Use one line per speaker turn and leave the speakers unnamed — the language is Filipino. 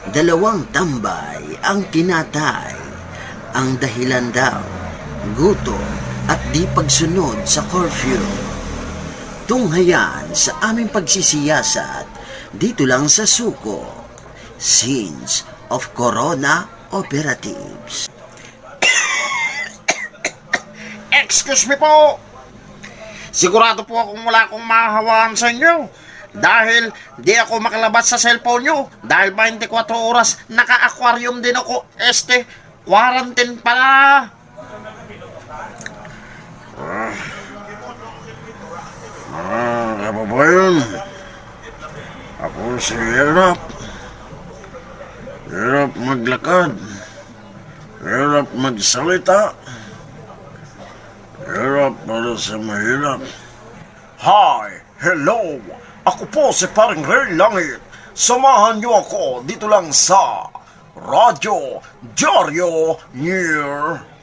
Dalawang tambay ang kinatay. Ang dahilan daw, gutom at di pagsunod sa curfew. Tunghayan sa aming pagsisiyasat dito lang sa Suko. Scenes of Corona Operatives.
Excuse me po. Sigurado po akong wala akong mahahawaan sa inyo. Dahil di ako makalabas sa cellphone nyo. Dahil 24 oras naka-aquarium din ako. Quarantine pala.
Kababayan, ako si Hirap. Hirap maglakad. Hirap magsalita. Hirap para sa mahirap.
Hi, hello. Ako po si Paring Ray Langit. Samahan niyo ako dito lang sa Radyo Diaryo Near